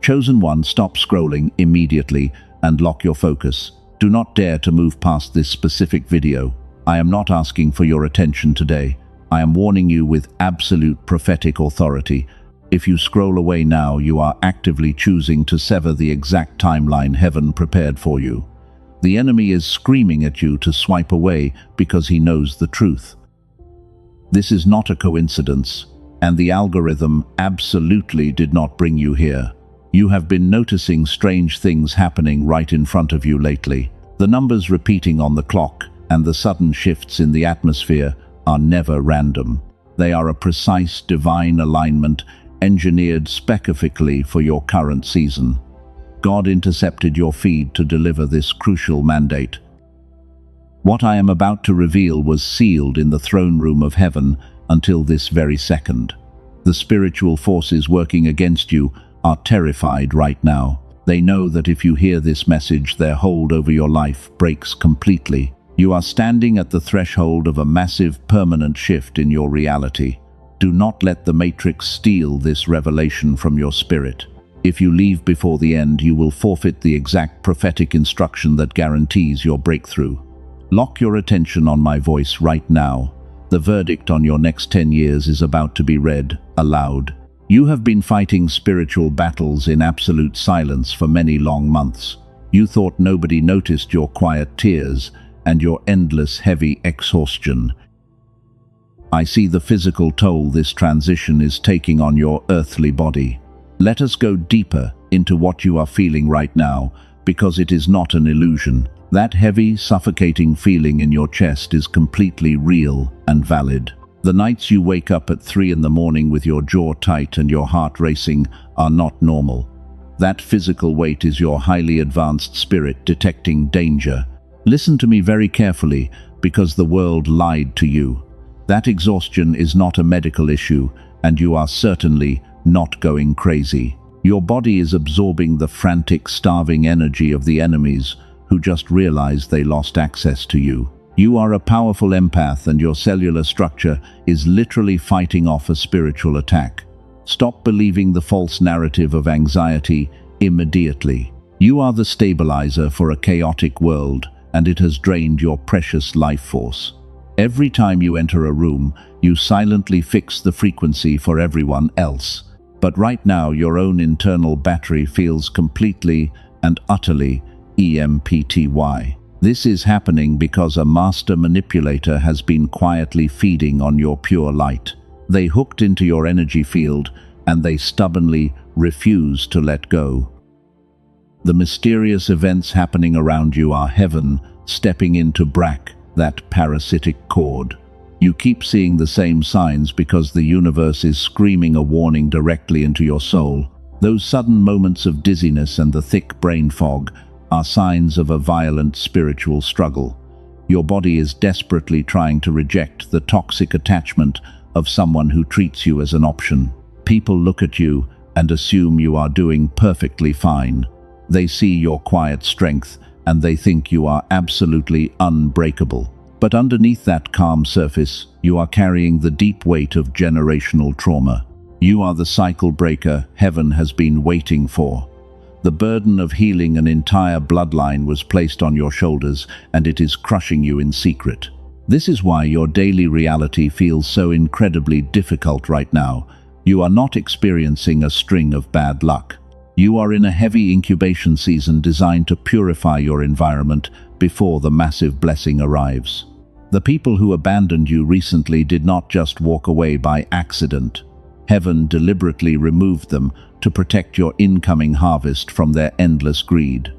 Chosen one, stop scrolling immediately and lock your focus. Do not dare to move past this specific video. I am not asking for your attention today. I am warning you with absolute prophetic authority. If you scroll away now, you are actively choosing to sever the exact timeline heaven prepared for you. The enemy is screaming at you to swipe away because he knows the truth. This is not a coincidence, and the algorithm absolutely did not bring you here. You have been noticing strange things happening right in front of you lately. The numbers repeating on the clock and the sudden shifts in the atmosphere are never random. They are a precise divine alignment engineered specifically for your current season. God intercepted your feed to deliver this crucial mandate. What I am about to reveal was sealed in the throne room of heaven until this very second. The spiritual forces working against you are terrified right now. They know that if you hear this message, their hold over your life breaks completely. You are standing at the threshold of a massive permanent shift in your reality. Do not let the Matrix steal this revelation from your spirit. If you leave before the end, you will forfeit the exact prophetic instruction that guarantees your breakthrough. Lock your attention on my voice right now. The verdict on your next 10 years is about to be read aloud. You have been fighting spiritual battles in absolute silence for many long months. You thought nobody noticed your quiet tears and your endless heavy exhaustion. I see the physical toll this transition is taking on your earthly body. Let us go deeper into what you are feeling right now, because it is not an illusion. That heavy, suffocating feeling in your chest is completely real and valid. The nights you wake up at 3 in the morning with your jaw tight and your heart racing are not normal. That physical weight is your highly advanced spirit detecting danger. Listen to me very carefully, because the world lied to you. That exhaustion is not a medical issue, and you are certainly not going crazy. Your body is absorbing the frantic, starving energy of the enemies who just realized they lost access to you. You are a powerful empath, and your cellular structure is literally fighting off a spiritual attack. Stop believing the false narrative of anxiety immediately. You are the stabilizer for a chaotic world, and it has drained your precious life force. Every time you enter a room, you silently fix the frequency for everyone else. But right now, your own internal battery feels completely and utterly empty. This is happening because a master manipulator has been quietly feeding on your pure light. They hooked into your energy field, and they stubbornly refuse to let go. The mysterious events happening around you are heaven stepping in to break that parasitic cord. You keep seeing the same signs because the universe is screaming a warning directly into your soul. Those sudden moments of dizziness and the thick brain fog are signs of a violent spiritual struggle. Your body is desperately trying to reject the toxic attachment of someone who treats you as an option. People look at you and assume you are doing perfectly fine. They see your quiet strength and they think you are absolutely unbreakable. But underneath that calm surface, you are carrying the deep weight of generational trauma. You are the cycle breaker heaven has been waiting for. The burden of healing an entire bloodline was placed on your shoulders, and it is crushing you in secret. This is why your daily reality feels so incredibly difficult right now. You are not experiencing a string of bad luck. You are in a heavy incubation season designed to purify your environment before the massive blessing arrives. The people who abandoned you recently did not just walk away by accident. Heaven deliberately removed them to protect your incoming harvest from their endless greed.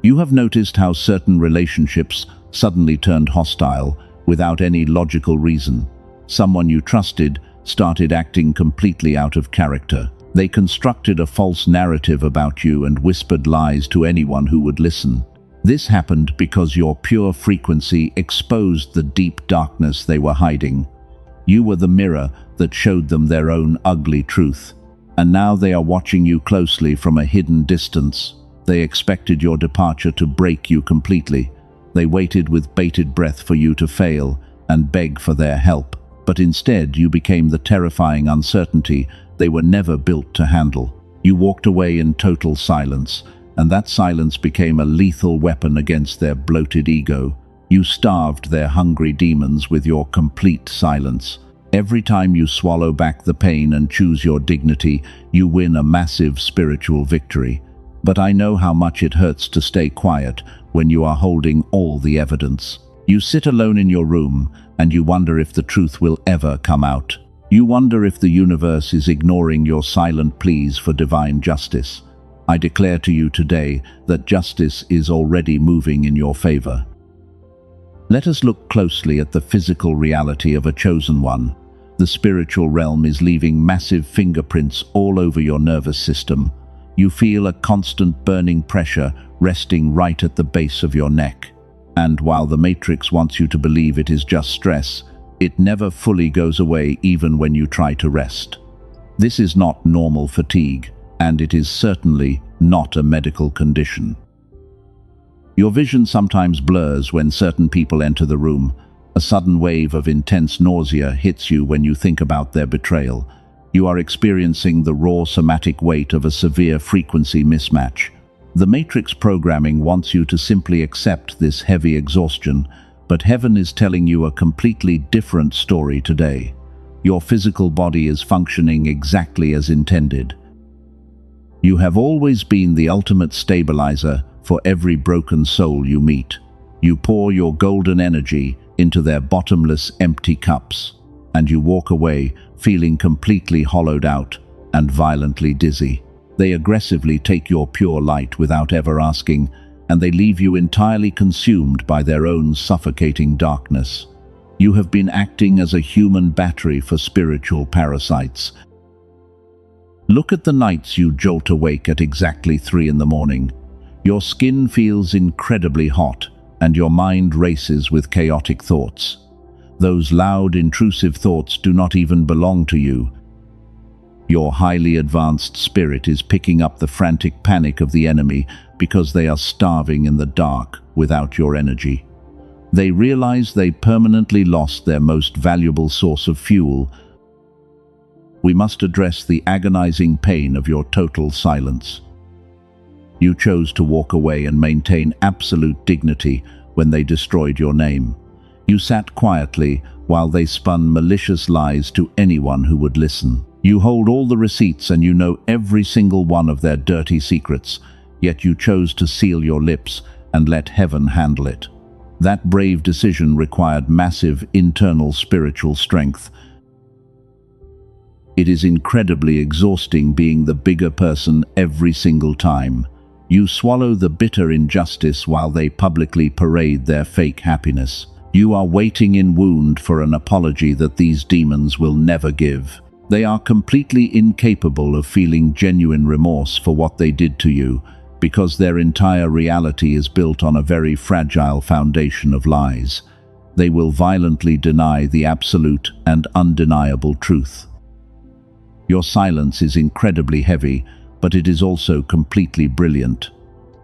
You have noticed how certain relationships suddenly turned hostile without any logical reason. Someone you trusted started acting completely out of character. They constructed a false narrative about you and whispered lies to anyone who would listen. This happened because your pure frequency exposed the deep darkness they were hiding. You were the mirror that showed them their own ugly truth. And now they are watching you closely from a hidden distance. They expected your departure to break you completely. They waited with bated breath for you to fail and beg for their help. But instead, you became the terrifying uncertainty they were never built to handle. You walked away in total silence, and that silence became a lethal weapon against their bloated ego. You starved their hungry demons with your complete silence. Every time you swallow back the pain and choose your dignity, you win a massive spiritual victory. But I know how much it hurts to stay quiet when you are holding all the evidence. You sit alone in your room, and you wonder if the truth will ever come out. You wonder if the universe is ignoring your silent pleas for divine justice. I declare to you today that justice is already moving in your favor. Let us look closely at the physical reality of a chosen one. The spiritual realm is leaving massive fingerprints all over your nervous system. You feel a constant burning pressure resting right at the base of your neck. And while the Matrix wants you to believe it is just stress, it never fully goes away even when you try to rest. This is not normal fatigue, and it is certainly not a medical condition. Your vision sometimes blurs when certain people enter the room. A sudden wave of intense nausea hits you when you think about their betrayal. You are experiencing the raw somatic weight of a severe frequency mismatch. The Matrix programming wants you to simply accept this heavy exhaustion, but heaven is telling you a completely different story today. Your physical body is functioning exactly as intended. You have always been the ultimate stabilizer for every broken soul you meet. You pour your golden energy into their bottomless, empty cups, and you walk away feeling completely hollowed out and violently dizzy. They aggressively take your pure light without ever asking, and they leave you entirely consumed by their own suffocating darkness. You have been acting as a human battery for spiritual parasites. Look at the nights you jolt awake at exactly 3 in the morning. Your skin feels incredibly hot, and your mind races with chaotic thoughts. Those loud, intrusive thoughts do not even belong to you. Your highly advanced spirit is picking up the frantic panic of the enemy because they are starving in the dark without your energy. They realize they permanently lost their most valuable source of fuel. We must address the agonizing pain of your total silence. You chose to walk away and maintain absolute dignity when they destroyed your name. You sat quietly while they spun malicious lies to anyone who would listen. You hold all the receipts and you know every single one of their dirty secrets, yet you chose to seal your lips and let heaven handle it. That brave decision required massive internal spiritual strength. It is incredibly exhausting being the bigger person every single time. You swallow the bitter injustice while they publicly parade their fake happiness. You are waiting in wound for an apology that these demons will never give. They are completely incapable of feeling genuine remorse for what they did to you, because their entire reality is built on a very fragile foundation of lies. They will violently deny the absolute and undeniable truth. Your silence is incredibly heavy, but it is also completely brilliant.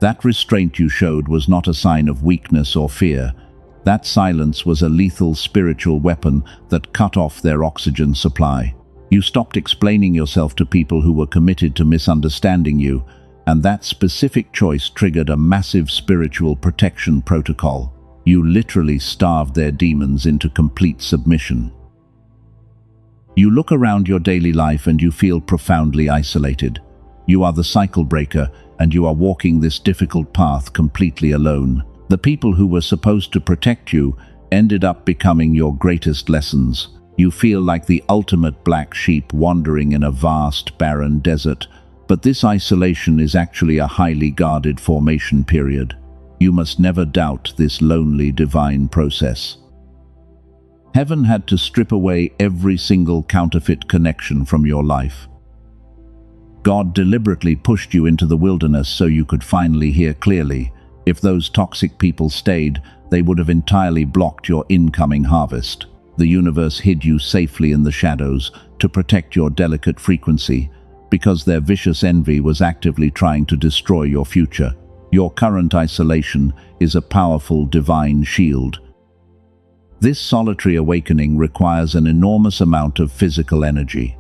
That restraint you showed was not a sign of weakness or fear. That silence was a lethal spiritual weapon that cut off their oxygen supply. You stopped explaining yourself to people who were committed to misunderstanding you, and that specific choice triggered a massive spiritual protection protocol. You literally starved their demons into complete submission. You look around your daily life and you feel profoundly isolated. You are the cycle breaker, and you are walking this difficult path completely alone. The people who were supposed to protect you ended up becoming your greatest lessons. You feel like the ultimate black sheep wandering in a vast, barren desert, but this isolation is actually a highly guarded formation period. You must never doubt this lonely divine process. Heaven had to strip away every single counterfeit connection from your life. God deliberately pushed you into the wilderness so you could finally hear clearly. If those toxic people stayed, they would have entirely blocked your incoming harvest. The universe hid you safely in the shadows to protect your delicate frequency, because their vicious envy was actively trying to destroy your future. Your current isolation is a powerful divine shield. This solitary awakening requires an enormous amount of physical energy.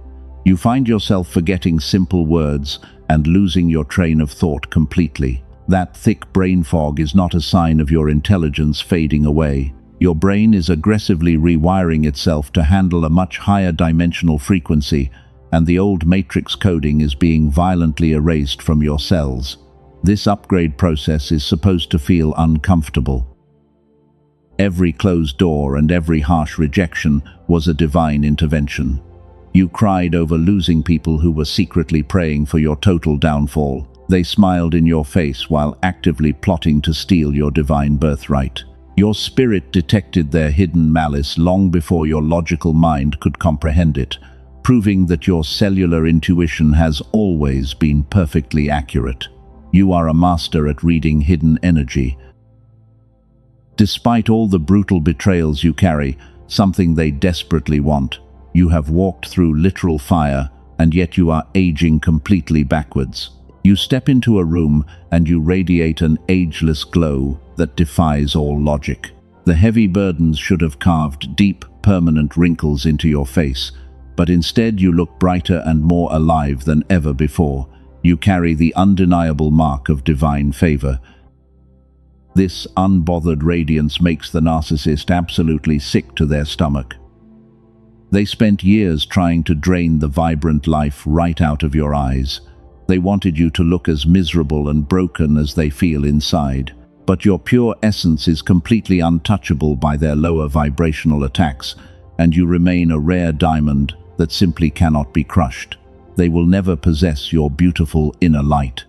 You find yourself forgetting simple words and losing your train of thought completely. That thick brain fog is not a sign of your intelligence fading away. Your brain is aggressively rewiring itself to handle a much higher dimensional frequency, and the old matrix coding is being violently erased from your cells. This upgrade process is supposed to feel uncomfortable. Every closed door and every harsh rejection was a divine intervention. You cried over losing people who were secretly praying for your total downfall. They smiled in your face while actively plotting to steal your divine birthright. Your spirit detected their hidden malice long before your logical mind could comprehend it, proving that your cellular intuition has always been perfectly accurate. You are a master at reading hidden energy. Despite all the brutal betrayals you carry, something they desperately want. You have walked through literal fire, and yet you are aging completely backwards. You step into a room and you radiate an ageless glow that defies all logic. The heavy burdens should have carved deep, permanent wrinkles into your face, but instead you look brighter and more alive than ever before. You carry the undeniable mark of divine favor. This unbothered radiance makes the narcissist absolutely sick to their stomach. They spent years trying to drain the vibrant life right out of your eyes. They wanted you to look as miserable and broken as they feel inside. But your pure essence is completely untouchable by their lower vibrational attacks, and you remain a rare diamond that simply cannot be crushed. They will never possess your beautiful inner light.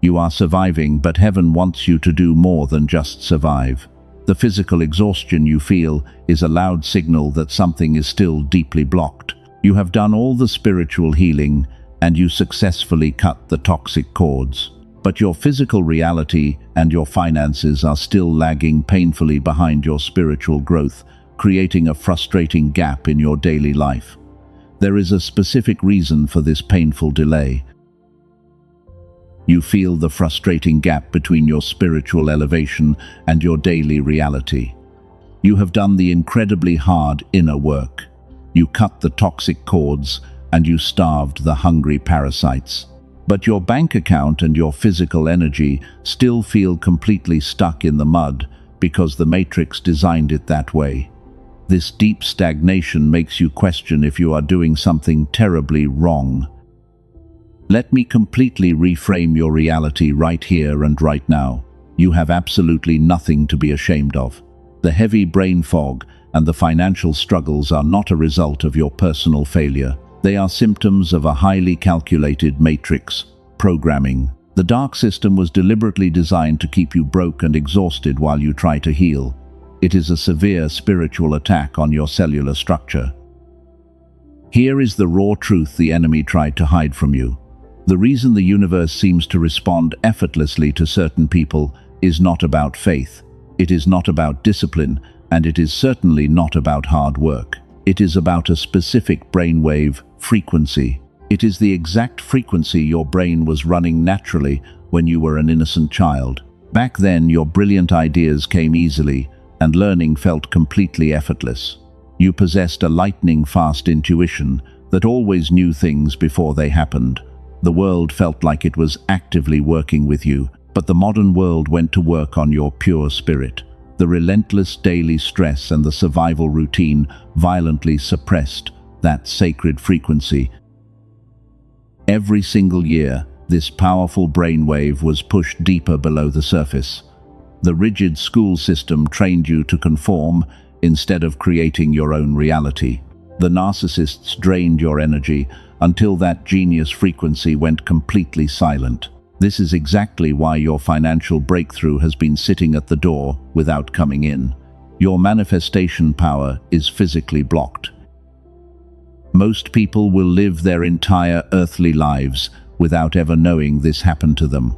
You are surviving, but heaven wants you to do more than just survive. The physical exhaustion you feel is a loud signal that something is still deeply blocked. You have done all the spiritual healing, and you successfully cut the toxic cords. But your physical reality and your finances are still lagging painfully behind your spiritual growth, creating a frustrating gap in your daily life. There is a specific reason for this painful delay. You feel the frustrating gap between your spiritual elevation and your daily reality. You have done the incredibly hard inner work. You cut the toxic cords and you starved the hungry parasites. But your bank account and your physical energy still feel completely stuck in the mud because the Matrix designed it that way. This deep stagnation makes you question if you are doing something terribly wrong. Let me completely reframe your reality right here and right now. You have absolutely nothing to be ashamed of. The heavy brain fog and the financial struggles are not a result of your personal failure. They are symptoms of a highly calculated matrix programming. The dark system was deliberately designed to keep you broke and exhausted while you try to heal. It is a severe spiritual attack on your cellular structure. Here is the raw truth the enemy tried to hide from you. The reason the universe seems to respond effortlessly to certain people is not about faith. It is not about discipline, and it is certainly not about hard work. It is about a specific brainwave frequency. It is the exact frequency your brain was running naturally when you were an innocent child. Back then, your brilliant ideas came easily, and learning felt completely effortless. You possessed a lightning-fast intuition that always knew things before they happened. The world felt like it was actively working with you, but the modern world went to work on your pure spirit. The relentless daily stress and the survival routine violently suppressed that sacred frequency. Every single year, this powerful brainwave was pushed deeper below the surface. The rigid school system trained you to conform instead of creating your own reality. The narcissists drained your energy until that genius frequency went completely silent. This is exactly why your financial breakthrough has been sitting at the door without coming in. Your manifestation power is physically blocked. Most people will live their entire earthly lives without ever knowing this happened to them.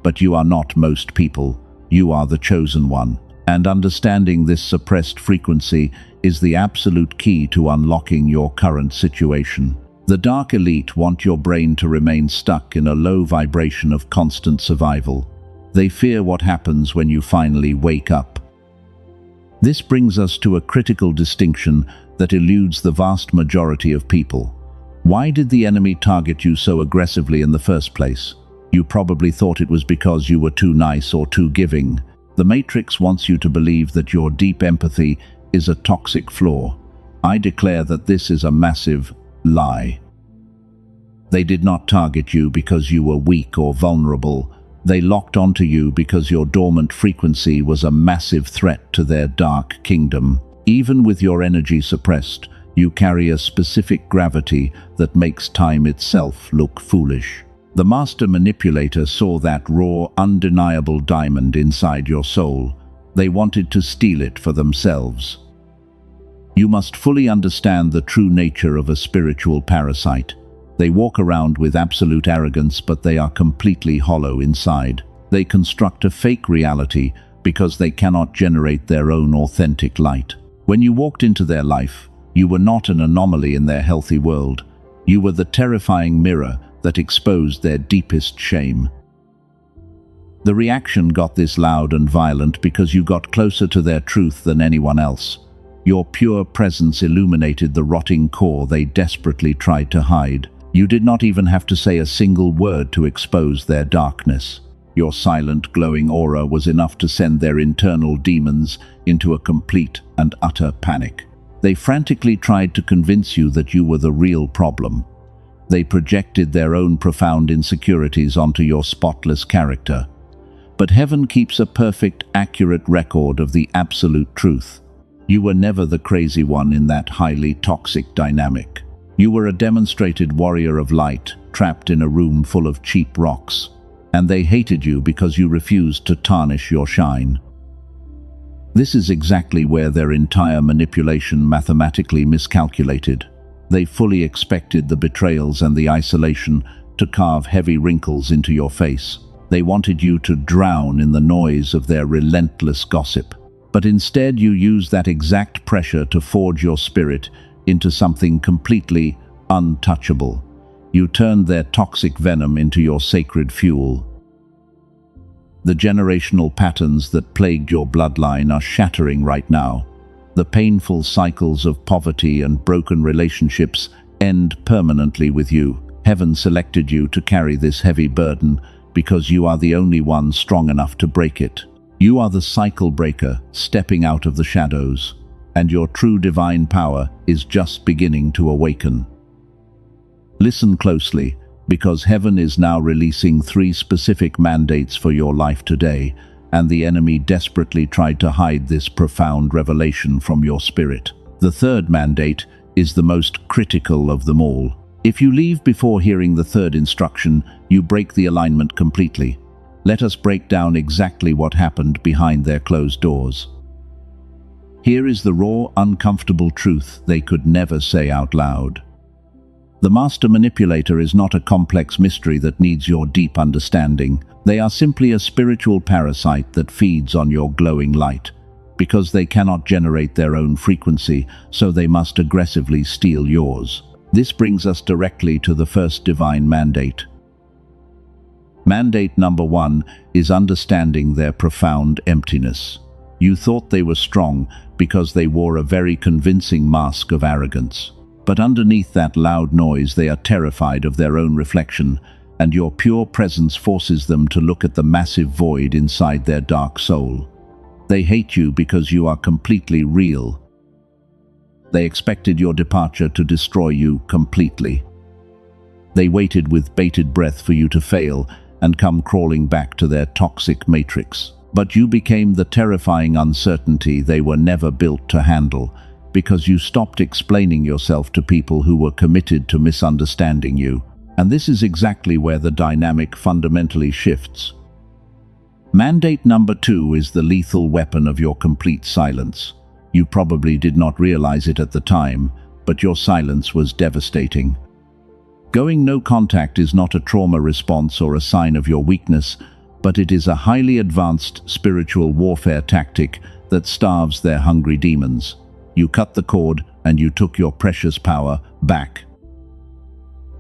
But you are not most people. You are the chosen one. And understanding this suppressed frequency is the absolute key to unlocking your current situation. The dark elite want your brain to remain stuck in a low vibration of constant survival. They fear what happens when you finally wake up. This brings us to a critical distinction that eludes the vast majority of people. Why did the enemy target you so aggressively in the first place? You probably thought it was because you were too nice or too giving. The Matrix wants you to believe that your deep empathy is a toxic flaw. I declare that this is a massive lie. They did not target you because you were weak or vulnerable. They locked onto you because your dormant frequency was a massive threat to their dark kingdom. Even with your energy suppressed, you carry a specific gravity that makes time itself look foolish. The master manipulator saw that raw, undeniable diamond inside your soul. They wanted to steal it for themselves. You must fully understand the true nature of a spiritual parasite. They walk around with absolute arrogance, but they are completely hollow inside. They construct a fake reality because they cannot generate their own authentic light. When you walked into their life, you were not an anomaly in their healthy world. You were the terrifying mirror that exposed their deepest shame. The reaction got this loud and violent because you got closer to their truth than anyone else. Your pure presence illuminated the rotting core they desperately tried to hide. You did not even have to say a single word to expose their darkness. Your silent, glowing aura was enough to send their internal demons into a complete and utter panic. They frantically tried to convince you that you were the real problem. They projected their own profound insecurities onto your spotless character. But heaven keeps a perfect, accurate record of the absolute truth. You were never the crazy one in that highly toxic dynamic. You were a demonstrated warrior of light, trapped in a room full of cheap rocks. And they hated you because you refused to tarnish your shine. This is exactly where their entire manipulation mathematically miscalculated. They fully expected the betrayals and the isolation to carve heavy wrinkles into your face. They wanted you to drown in the noise of their relentless gossip. But instead you used that exact pressure to forge your spirit into something completely untouchable. You turned their toxic venom into your sacred fuel. The generational patterns that plagued your bloodline are shattering right now. The painful cycles of poverty and broken relationships end permanently with you. Heaven selected you to carry this heavy burden because you are the only one strong enough to break it. You are the cycle breaker stepping out of the shadows, and your true divine power is just beginning to awaken. Listen closely, because heaven is now releasing 3 specific mandates for your life today, and the enemy desperately tried to hide this profound revelation from your spirit. The 3rd mandate is the most critical of them all. If you leave before hearing the 3rd instruction, you break the alignment completely. Let us break down exactly what happened behind their closed doors. Here is the raw, uncomfortable truth they could never say out loud. The master manipulator is not a complex mystery that needs your deep understanding. They are simply a spiritual parasite that feeds on your glowing light. Because they cannot generate their own frequency, so they must aggressively steal yours. This brings us directly to the first divine mandate. Mandate number 1 is understanding their profound emptiness. You thought they were strong because they wore a very convincing mask of arrogance. But underneath that loud noise, they are terrified of their own reflection, and your pure presence forces them to look at the massive void inside their dark soul. They hate you because you are completely real. They expected your departure to destroy you completely. They waited with bated breath for you to fail and come crawling back to their toxic matrix. But you became the terrifying uncertainty they were never built to handle, because you stopped explaining yourself to people who were committed to misunderstanding you. And this is exactly where the dynamic fundamentally shifts. Mandate number 2 is the lethal weapon of your complete silence. You probably did not realize it at the time, but your silence was devastating. Going no contact is not a trauma response or a sign of your weakness, but it is a highly advanced spiritual warfare tactic that starves their hungry demons. You cut the cord and you took your precious power back.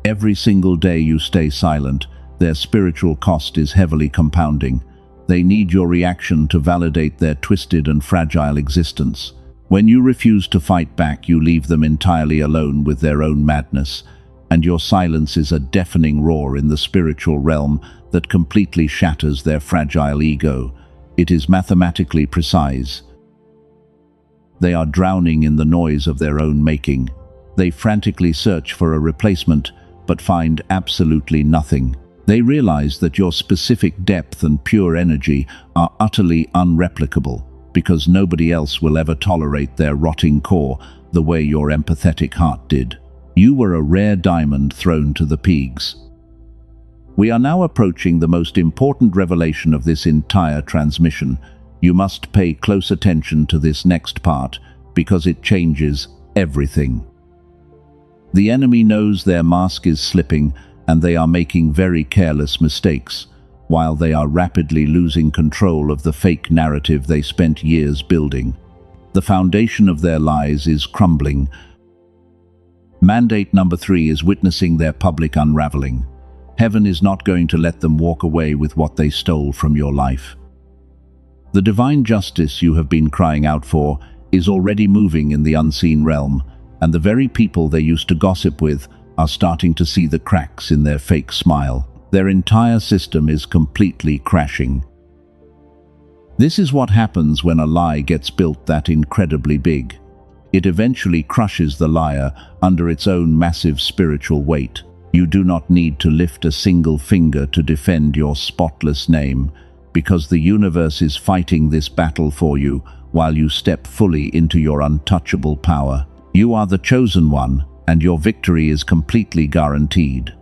Every single day you stay silent, their spiritual cost is heavily compounding. They need your reaction to validate their twisted and fragile existence. When you refuse to fight back, you leave them entirely alone with their own madness, and your silence is a deafening roar in the spiritual realm that completely shatters their fragile ego. It is mathematically precise. They are drowning in the noise of their own making. They frantically search for a replacement, but find absolutely nothing. They realize that your specific depth and pure energy are utterly unreplicable, because nobody else will ever tolerate their rotting core the way your empathetic heart did. You were a rare diamond thrown to the pigs. We are now approaching the most important revelation of this entire transmission. You must pay close attention to this next part, because it changes everything. The enemy knows their mask is slipping, and they are making very careless mistakes, while they are rapidly losing control of the fake narrative they spent years building. The foundation of their lies is crumbling. Mandate number 3 is witnessing their public unraveling. Heaven is not going to let them walk away with what they stole from your life. The divine justice you have been crying out for is already moving in the unseen realm, and the very people they used to gossip with are starting to see the cracks in their fake smile. Their entire system is completely crashing. This is what happens when a lie gets built that incredibly big. It eventually crushes the liar under its own massive spiritual weight. You do not need to lift a single finger to defend your spotless name, because the universe is fighting this battle for you while you step fully into your untouchable power. You are the chosen one, and your victory is completely guaranteed.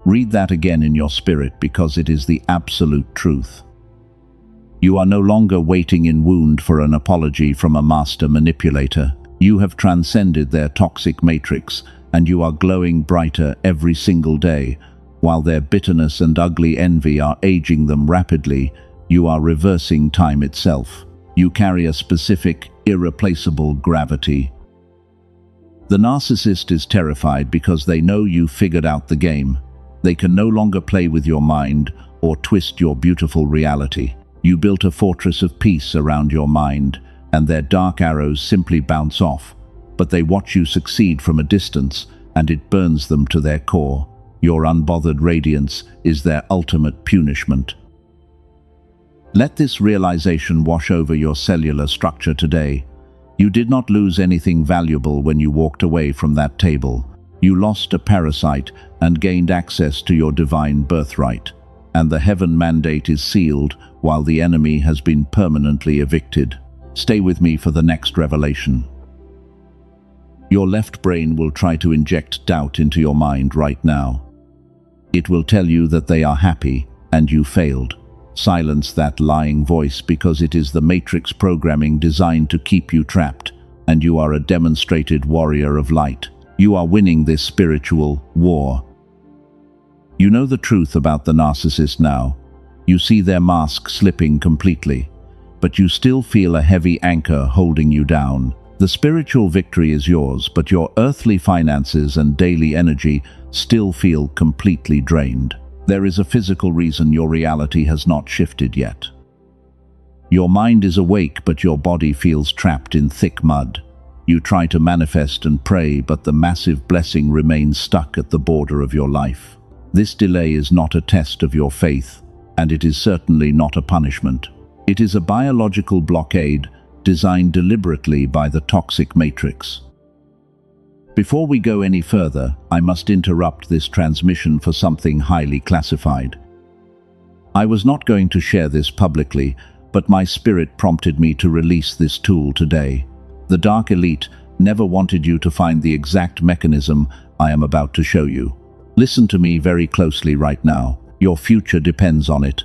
Read that again in your spirit, because it is the absolute truth. You are no longer waiting in wound for an apology from a master manipulator. You have transcended their toxic matrix, and you are glowing brighter every single day. While their bitterness and ugly envy are aging them rapidly, you are reversing time itself. You carry a specific, irreplaceable gravity. The narcissist is terrified because they know you figured out the game. They can no longer play with your mind or twist your beautiful reality. You built a fortress of peace around your mind, and their dark arrows simply bounce off. But they watch you succeed from a distance, and it burns them to their core. Your unbothered radiance is their ultimate punishment. Let this realization wash over your cellular structure today. You did not lose anything valuable when you walked away from that table. You lost a parasite and gained access to your divine birthright. And the heaven mandate is sealed while the enemy has been permanently evicted. Stay with me for the next revelation. Your left brain will try to inject doubt into your mind right now. It will tell you that they are happy and you failed. Silence that lying voice, because it is the matrix programming designed to keep you trapped, and you are a demonstrated warrior of light. You are winning this spiritual war. You know the truth about the narcissist now. You see their mask slipping completely, but you still feel a heavy anchor holding you down. The spiritual victory is yours, but your earthly finances and daily energy still feel completely drained. There is a physical reason your reality has not shifted yet. Your mind is awake, but your body feels trapped in thick mud. You try to manifest and pray, but the massive blessing remains stuck at the border of your life. This delay is not a test of your faith, and it is certainly not a punishment. It is a biological blockade designed deliberately by the toxic matrix. Before we go any further, I must interrupt this transmission for something highly classified. I was not going to share this publicly, but my spirit prompted me to release this tool today. The Dark Elite never wanted you to find the exact mechanism I am about to show you. Listen to me very closely right now. Your future depends on it.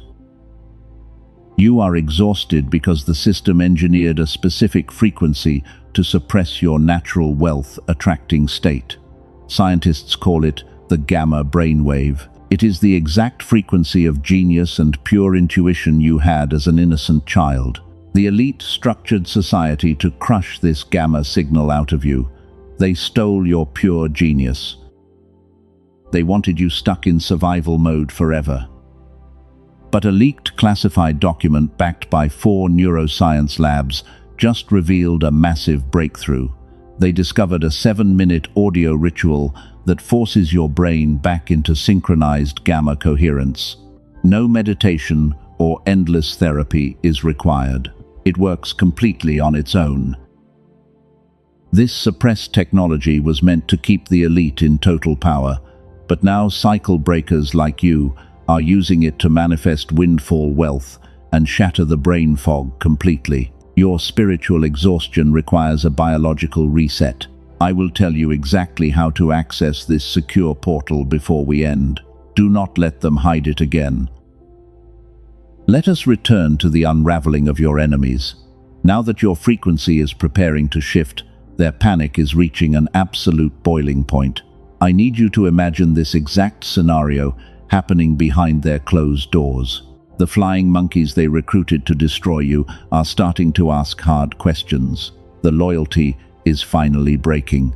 You are exhausted because the system engineered a specific frequency to suppress your natural wealth-attracting state. Scientists call it the gamma brainwave. It is the exact frequency of genius and pure intuition you had as an innocent child. The elite structured society to crush this gamma signal out of you. They stole your pure genius. They wanted you stuck in survival mode forever. But a leaked classified document backed by 4 neuroscience labs just revealed a massive breakthrough. They discovered a 7-minute audio ritual that forces your brain back into synchronized gamma coherence. No meditation or endless therapy is required. It works completely on its own. This suppressed technology was meant to keep the elite in total power, but now cycle breakers like you are using it to manifest windfall wealth and shatter the brain fog completely. Your spiritual exhaustion requires a biological reset. I will tell you exactly how to access this secure portal before we end. Do not let them hide it again. Let us return to the unraveling of your enemies. Now that your frequency is preparing to shift, their panic is reaching an absolute boiling point. I need you to imagine this exact scenario happening behind their closed doors. The flying monkeys they recruited to destroy you are starting to ask hard questions. The loyalty is finally breaking.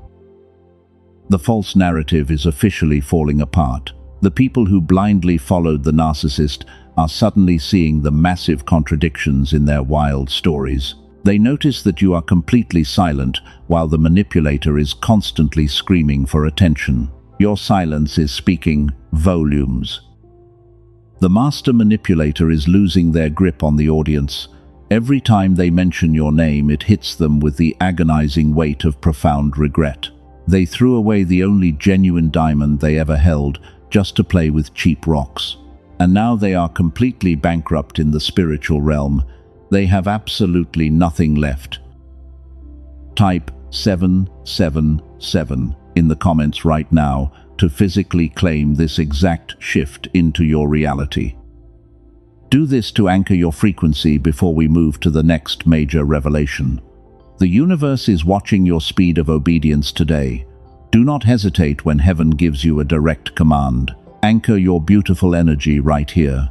The false narrative is officially falling apart. The people who blindly followed the narcissist are suddenly seeing the massive contradictions in their wild stories. They notice that you are completely silent while the manipulator is constantly screaming for attention. Your silence is speaking volumes. The master manipulator is losing their grip on the audience. Every time they mention your name, it hits them with the agonizing weight of profound regret. They threw away the only genuine diamond they ever held just to play with cheap rocks. And now they are completely bankrupt in the spiritual realm. They have absolutely nothing left. Type 777 in the comments right now to physically claim this exact shift into your reality. Do this to anchor your frequency before we move to the next major revelation. The universe is watching your speed of obedience today. Do not hesitate when heaven gives you a direct command. Anchor your beautiful energy right here.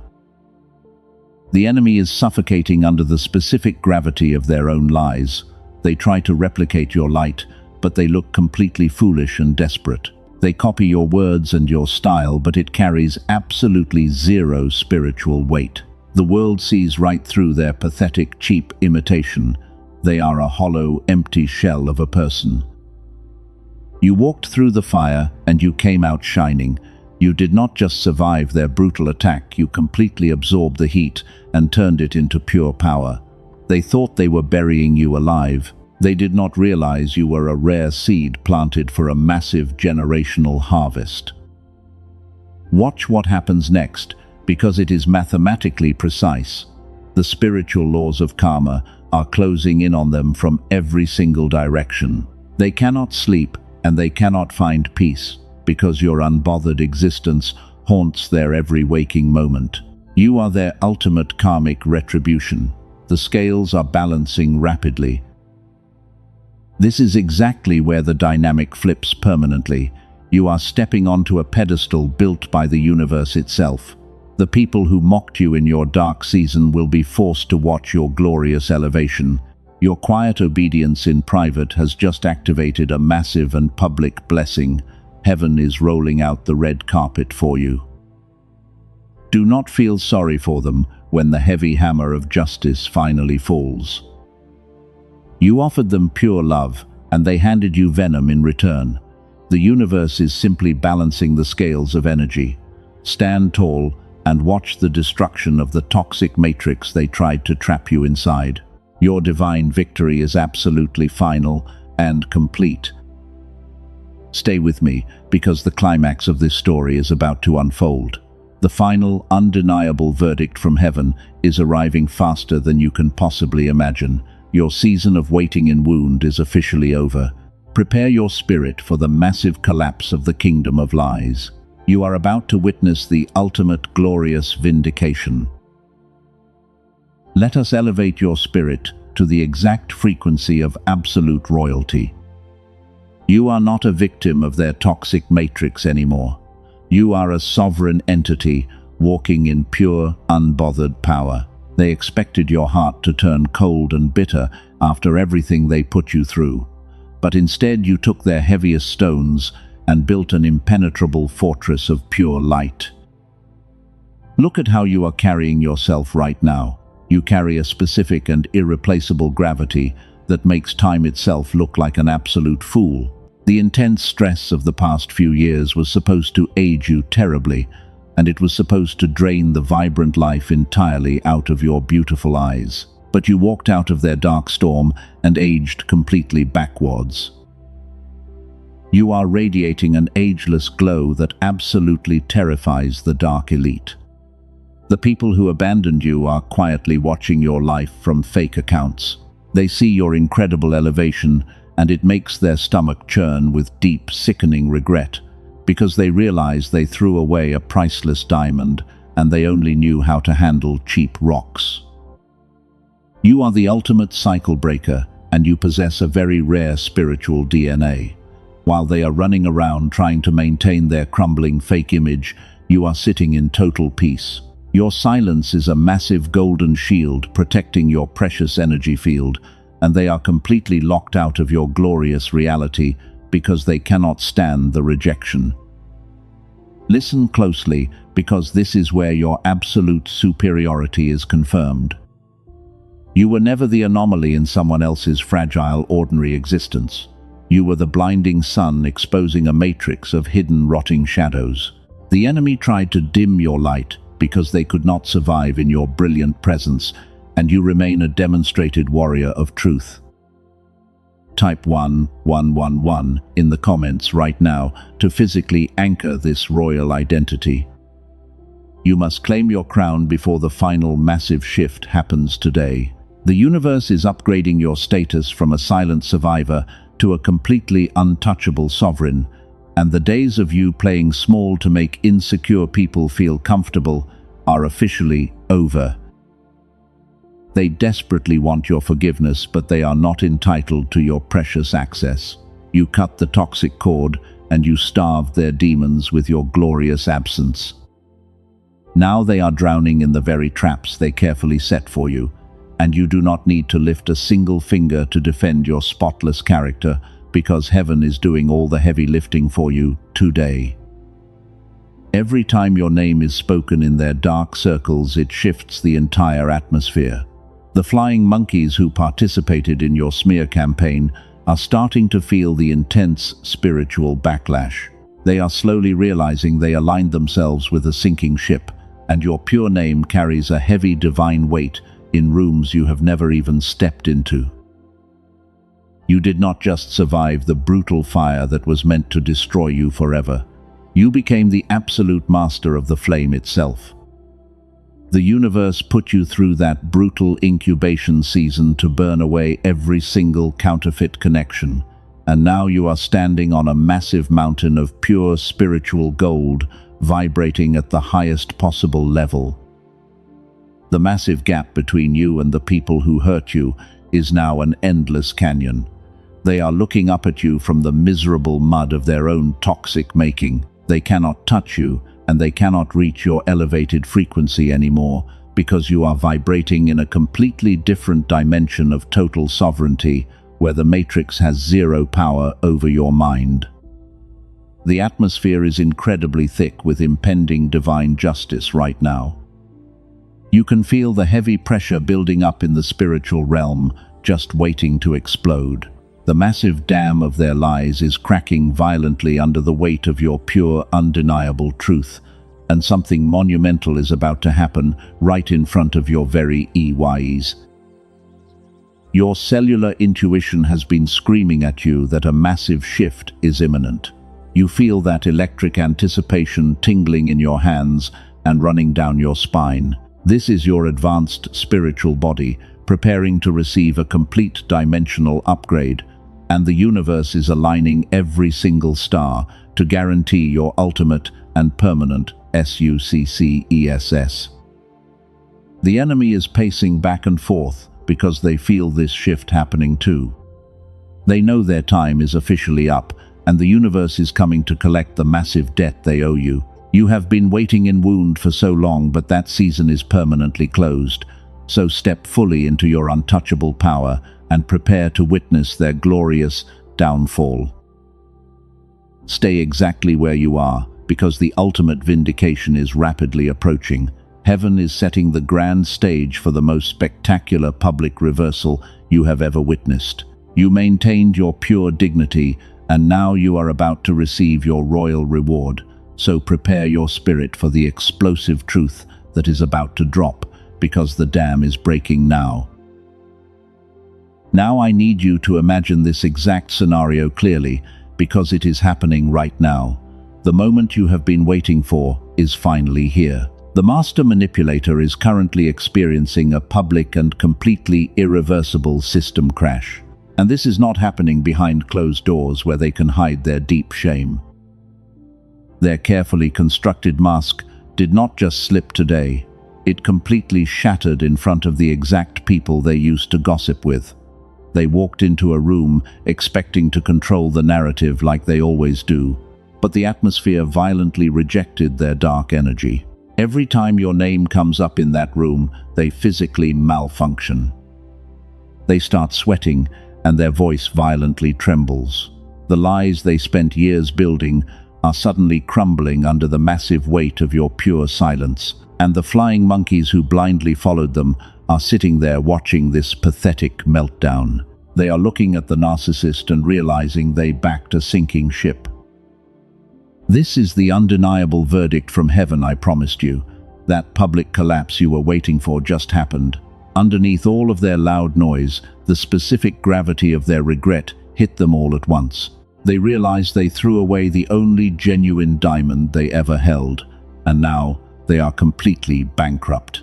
The enemy is suffocating under the specific gravity of their own lies. They try to replicate your light, but they look completely foolish and desperate. They copy your words and your style, but it carries absolutely zero spiritual weight. The world sees right through their pathetic, cheap imitation. They are a hollow, empty shell of a person. You walked through the fire and you came out shining. You did not just survive their brutal attack, you completely absorbed the heat and turned it into pure power. They thought they were burying you alive. They did not realize you were a rare seed planted for a massive generational harvest. Watch what happens next, because it is mathematically precise. The spiritual laws of karma are closing in on them from every single direction. They cannot sleep and they cannot find peace, because your unbothered existence haunts their every waking moment. You are their ultimate karmic retribution. The scales are balancing rapidly. This is exactly where the dynamic flips permanently. You are stepping onto a pedestal built by the universe itself. The people who mocked you in your dark season will be forced to watch your glorious elevation. Your quiet obedience in private has just activated a massive and public blessing. Heaven is rolling out the red carpet for you. Do not feel sorry for them when the heavy hammer of justice finally falls. You offered them pure love, and they handed you venom in return. The universe is simply balancing the scales of energy. Stand tall and watch the destruction of the toxic matrix they tried to trap you inside. Your divine victory is absolutely final and complete. Stay with me, because the climax of this story is about to unfold. The final, undeniable verdict from heaven is arriving faster than you can possibly imagine. Your season of waiting in wound is officially over. Prepare your spirit for the massive collapse of the kingdom of lies. You are about to witness the ultimate glorious vindication. Let us elevate your spirit to the exact frequency of absolute royalty. You are not a victim of their toxic matrix anymore. You are a sovereign entity walking in pure, unbothered power. They expected your heart to turn cold and bitter after everything they put you through. But instead you took their heaviest stones and built an impenetrable fortress of pure light. Look at how you are carrying yourself right now. You carry a specific and irreplaceable gravity that makes time itself look like an absolute fool. The intense stress of the past few years was supposed to age you terribly, and it was supposed to drain the vibrant life entirely out of your beautiful eyes. But you walked out of their dark storm and aged completely backwards. You are radiating an ageless glow that absolutely terrifies the dark elite. The people who abandoned you are quietly watching your life from fake accounts. They see your incredible elevation, and it makes their stomach churn with deep, sickening regret, because they realize they threw away a priceless diamond and they only knew how to handle cheap rocks. You are the ultimate cycle breaker, and you possess a very rare spiritual DNA. While they are running around trying to maintain their crumbling fake image, you are sitting in total peace. Your silence is a massive golden shield protecting your precious energy field, and they are completely locked out of your glorious reality because they cannot stand the rejection. Listen closely, because this is where your absolute superiority is confirmed. You were never the anomaly in someone else's fragile, ordinary existence. You were the blinding sun exposing a matrix of hidden, rotting shadows. The enemy tried to dim your light because they could not survive in your brilliant presence, and you remain a demonstrated warrior of truth. Type 1111 in the comments right now to physically anchor this royal identity. You must claim your crown before the final massive shift happens today. The universe is upgrading your status from a silent survivor to a completely untouchable sovereign, and the days of you playing small to make insecure people feel comfortable are officially over. They desperately want your forgiveness, but they are not entitled to your precious access. You cut the toxic cord, and you starved their demons with your glorious absence. Now they are drowning in the very traps they carefully set for you, and you do not need to lift a single finger to defend your spotless character, because heaven is doing all the heavy lifting for you today. Every time your name is spoken in their dark circles, it shifts the entire atmosphere. The flying monkeys who participated in your smear campaign are starting to feel the intense spiritual backlash. They are slowly realizing they aligned themselves with a sinking ship, and your pure name carries a heavy divine weight in rooms you have never even stepped into. You did not just survive the brutal fire that was meant to destroy you forever. You became the absolute master of the flame itself. The universe put you through that brutal incubation season to burn away every single counterfeit connection, and now you are standing on a massive mountain of pure spiritual gold, vibrating at the highest possible level. The massive gap between you and the people who hurt you is now an endless canyon. They are looking up at you from the miserable mud of their own toxic making. They cannot touch you, and they cannot reach your elevated frequency anymore, because you are vibrating in a completely different dimension of total sovereignty, where the Matrix has zero power over your mind. The atmosphere is incredibly thick with impending divine justice right now. You can feel the heavy pressure building up in the spiritual realm, just waiting to explode. The massive dam of their lies is cracking violently under the weight of your pure, undeniable truth, and something monumental is about to happen right in front of your very eyes. Your cellular intuition has been screaming at you that a massive shift is imminent. You feel that electric anticipation tingling in your hands and running down your spine. This is your advanced spiritual body preparing to receive a complete dimensional upgrade, and the universe is aligning every single star to guarantee your ultimate and permanent success. The enemy is pacing back and forth because they feel this shift happening too. They know their time is officially up, and the universe is coming to collect the massive debt they owe you. You have been waiting in wound for so long, but that season is permanently closed. So step fully into your untouchable power and prepare to witness their glorious downfall. Stay exactly where you are, because the ultimate vindication is rapidly approaching. Heaven is setting the grand stage for the most spectacular public reversal you have ever witnessed. You maintained your pure dignity And now you are about to receive your royal reward, so prepare your spirit for the explosive truth that is about to drop, because the dam is breaking now. Now I need you to imagine this exact scenario clearly, because it is happening right now. The moment you have been waiting for is finally here. The master manipulator is currently experiencing a public and completely irreversible system crash. And this is not happening behind closed doors where they can hide their deep shame. Their carefully constructed mask did not just slip today. It completely shattered in front of the exact people they used to gossip with. They walked into a room expecting to control the narrative like they always do, but the atmosphere violently rejected their dark energy. Every time your name comes up in that room, they physically malfunction. They start sweating, and their voice violently trembles. The lies they spent years building are suddenly crumbling under the massive weight of your pure silence, and the flying monkeys who blindly followed them are sitting there watching this pathetic meltdown. They are looking at the narcissist and realizing they backed a sinking ship. This is the undeniable verdict from heaven I promised you. That public collapse you were waiting for just happened. Underneath all of their loud noise, the specific gravity of their regret hit them all at once. They realized they threw away the only genuine diamond they ever held, and now they are completely bankrupt.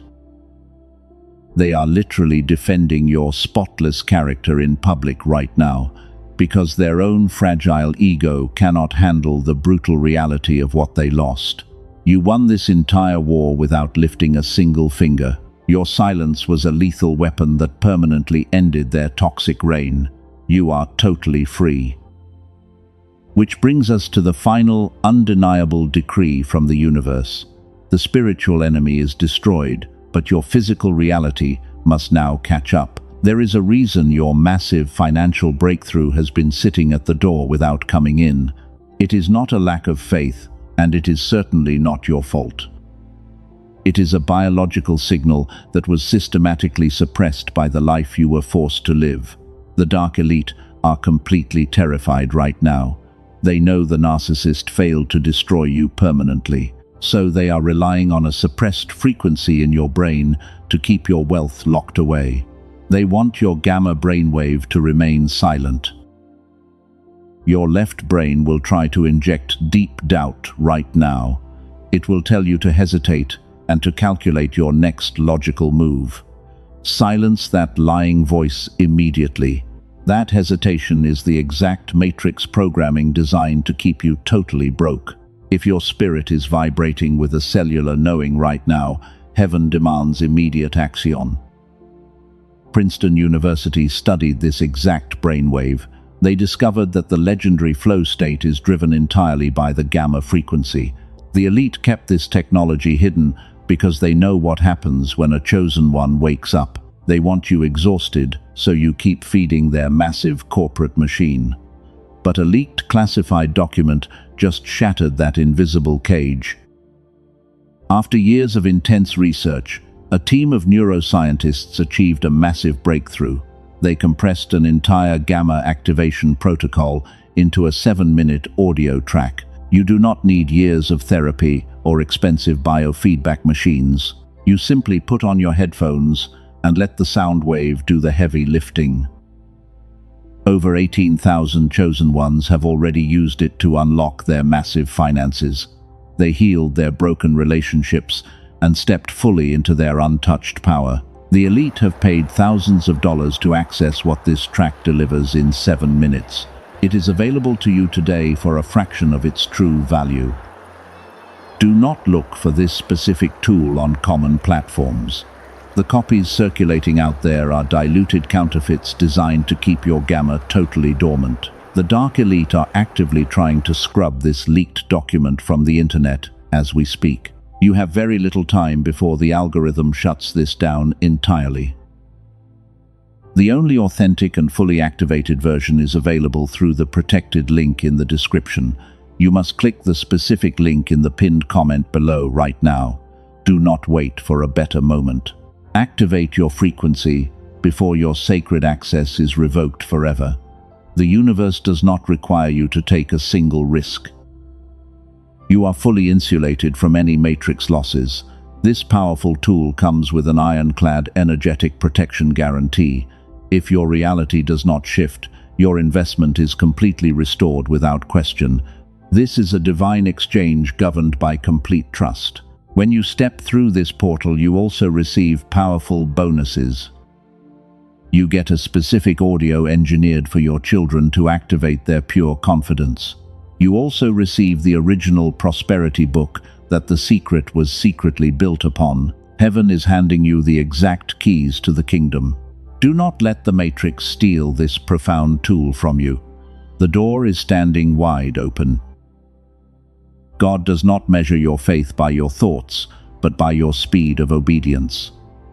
They are literally defending your spotless character in public right now, because their own fragile ego cannot handle the brutal reality of what they lost. You won this entire war without lifting a single finger. Your silence was a lethal weapon that permanently ended their toxic reign. You are totally free. Which brings us to the final, undeniable decree from the universe. The spiritual enemy is destroyed, but your physical reality must now catch up. There is a reason your massive financial breakthrough has been sitting at the door without coming in. It is not a lack of faith, and it is certainly not your fault. It is a biological signal that was systematically suppressed by the life you were forced to live. The dark elite are completely terrified right now. They know the narcissist failed to destroy you permanently, so they are relying on a suppressed frequency in your brain to keep your wealth locked away. They want your gamma brainwave to remain silent. Your left brain will try to inject deep doubt right now. It will tell you to hesitate and to calculate your next logical move. Silence that lying voice immediately. That hesitation is the exact matrix programming designed to keep you totally broke. If your spirit is vibrating with a cellular knowing right now, heaven demands immediate action. Princeton University studied this exact brainwave. They discovered that the legendary flow state is driven entirely by the gamma frequency. The elite kept this technology hidden because they know what happens when a chosen one wakes up. They want you exhausted, so you keep feeding their massive corporate machine. But a leaked classified document just shattered that invisible cage. After years of intense research, a team of neuroscientists achieved a massive breakthrough. They compressed an entire gamma activation protocol into a 7-minute audio track. You do not need years of therapy or expensive biofeedback machines. You simply put on your headphones and let the sound wave do the heavy lifting. Over 18,000 chosen ones have already used it to unlock their massive finances. They healed their broken relationships and stepped fully into their untouched power. The elite have paid thousands of dollars to access what this track delivers in 7 minutes. It is available to you today for a fraction of its true value. Do not look for this specific tool on common platforms. The copies circulating out there are diluted counterfeits designed to keep your gamma totally dormant. The dark elite are actively trying to scrub this leaked document from the internet as we speak. You have very little time before the algorithm shuts this down entirely. The only authentic and fully activated version is available through the protected link in the description. You must click the specific link in the pinned comment below right now. Do not wait for a better moment. Activate your frequency before your sacred access is revoked forever. The universe does not require you to take a single risk. You are fully insulated from any matrix losses. This powerful tool comes with an ironclad energetic protection guarantee. If your reality does not shift, your investment is completely restored without question. This is a divine exchange governed by complete trust. When you step through this portal, you also receive powerful bonuses. You get a specific audio engineered for your children to activate their pure confidence. You also receive the original prosperity book that the secret was secretly built upon. Heaven is handing you the exact keys to the kingdom. Do not let the matrix steal this profound tool from you. The door is standing wide open. God does not measure your faith by your thoughts, but by your speed of obedience.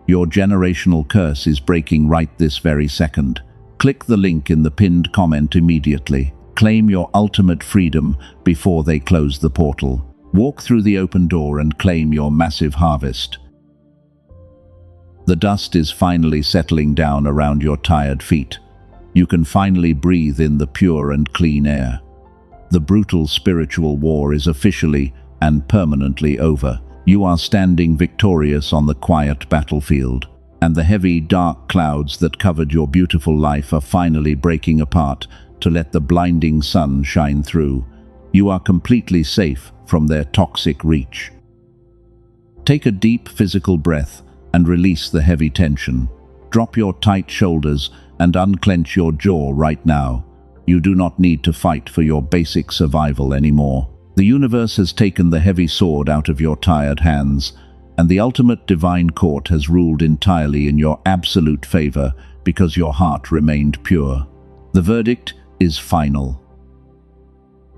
Your generational curse is breaking right this very second. Click the link in the pinned comment immediately. Claim your ultimate freedom before they close the portal. Walk through the open door and claim your massive harvest. The dust is finally settling down around your tired feet. You can finally breathe in the pure and clean air. The brutal spiritual war is officially and permanently over. You are standing victorious on the quiet battlefield, and the heavy, dark clouds that covered your beautiful life are finally breaking apart to let the blinding sun shine through. You are completely safe from their toxic reach. Take a deep physical breath and release the heavy tension. Drop your tight shoulders and unclench your jaw right now. You do not need to fight for your basic survival anymore. The universe has taken the heavy sword out of your tired hands, and the ultimate divine court has ruled entirely in your absolute favor because your heart remained pure. The verdict is final.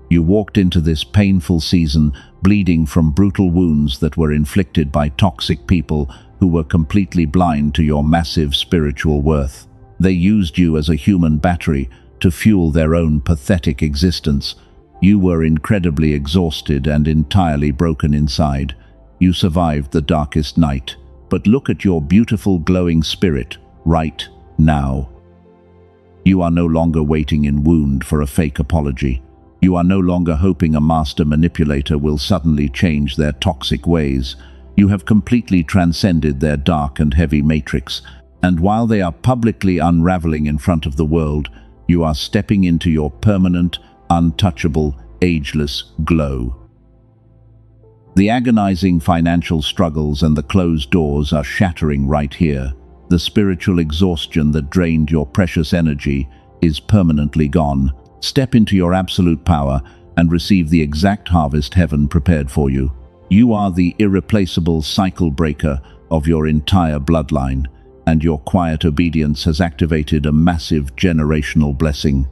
You walked into this painful season bleeding from brutal wounds that were inflicted by toxic people who were completely blind to your massive spiritual worth. They used you as a human battery to fuel their own pathetic existence. You were incredibly exhausted and entirely broken inside. You survived the darkest night, but look at your beautiful glowing spirit right now. You are no longer waiting in wound for a fake apology. You are no longer hoping a master manipulator will suddenly change their toxic ways. You have completely transcended their dark and heavy matrix, and while they are publicly unraveling in front of the world, you are stepping into your permanent, untouchable, ageless glow. The agonizing financial struggles and the closed doors are shattering right here. The spiritual exhaustion that drained your precious energy is permanently gone. Step into your absolute power and receive the exact harvest heaven prepared for you. You are the irreplaceable cycle breaker of your entire bloodline, and your quiet obedience has activated a massive generational blessing.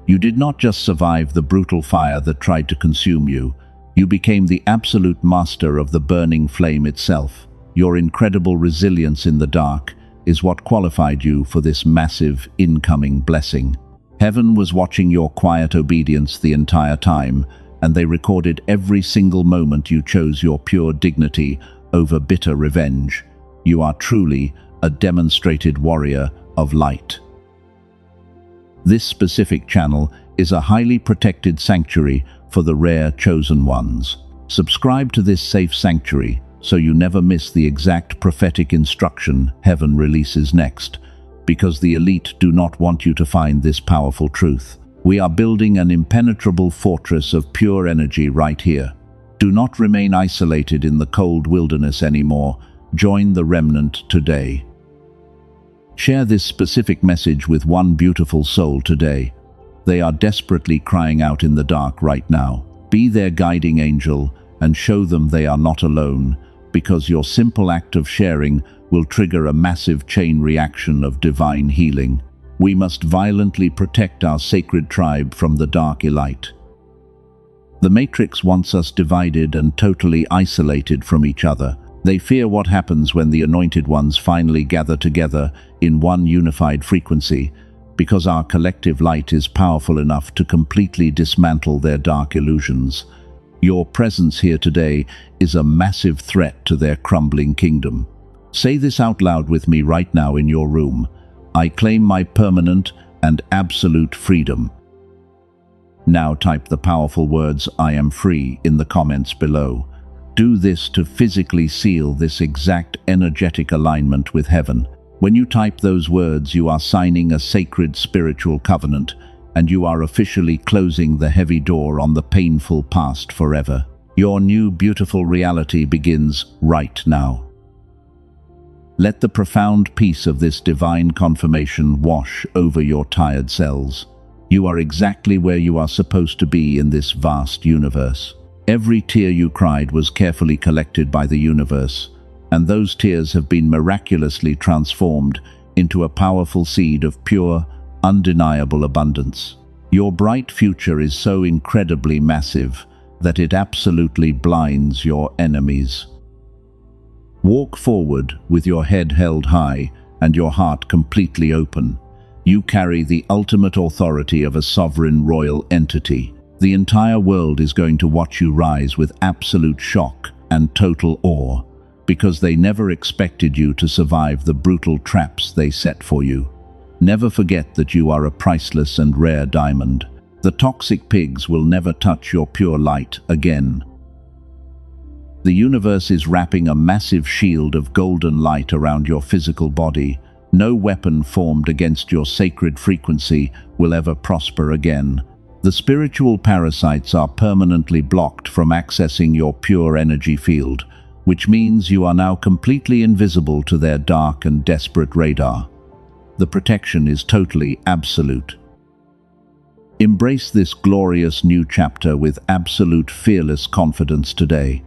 You did not just survive the brutal fire that tried to consume you, you became the absolute master of the burning flame itself. Your incredible resilience in the dark is what qualified you for this massive incoming blessing. Heaven was watching your quiet obedience the entire time, and they recorded every single moment you chose your pure dignity over bitter revenge. You are truly a demonstrated warrior of light. This specific channel is a highly protected sanctuary for the rare chosen ones. Subscribe to this safe sanctuary so you never miss the exact prophetic instruction heaven releases next, because the elite do not want you to find this powerful truth. We are building an impenetrable fortress of pure energy right here. Do not remain isolated in the cold wilderness anymore. Join the remnant today. Share this specific message with one beautiful soul today. They are desperately crying out in the dark right now. Be their guiding angel and show them they are not alone, because your simple act of sharing will trigger a massive chain reaction of divine healing. We must violently protect our sacred tribe from the dark elite. The Matrix wants us divided and totally isolated from each other. They fear what happens when the anointed ones finally gather together in one unified frequency, because our collective light is powerful enough to completely dismantle their dark illusions. Your presence here today is a massive threat to their crumbling kingdom. Say this out loud with me right now in your room. I claim my permanent, and absolute freedom. Now type the powerful words "I am free" in the comments below. Do this to physically seal this exact energetic alignment with heaven. When you type those words, you are signing a sacred spiritual covenant, and you are officially closing the heavy door on the painful past forever. Your new beautiful reality begins right now. Let the profound peace of this divine confirmation wash over your tired cells. You are exactly where you are supposed to be in this vast universe. Every tear you cried was carefully collected by the universe, and those tears have been miraculously transformed into a powerful seed of pure, undeniable abundance. Your bright future is so incredibly massive that it absolutely blinds your enemies. Walk forward with your head held high and your heart completely open. You carry the ultimate authority of a sovereign royal entity. The entire world is going to watch you rise with absolute shock and total awe, because they never expected you to survive the brutal traps they set for you. Never forget that you are a priceless and rare diamond. The toxic pigs will never touch your pure light again. The universe is wrapping a massive shield of golden light around your physical body. No weapon formed against your sacred frequency will ever prosper again. The spiritual parasites are permanently blocked from accessing your pure energy field, which means you are now completely invisible to their dark and desperate radar. The protection is totally absolute. Embrace this glorious new chapter with absolute fearless confidence today.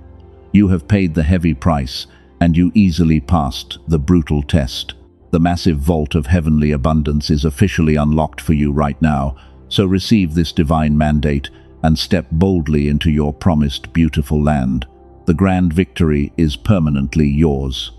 You have paid the heavy price, and you easily passed the brutal test. The massive vault of heavenly abundance is officially unlocked for you right now, so receive this divine mandate and step boldly into your promised beautiful land. The grand victory is permanently yours.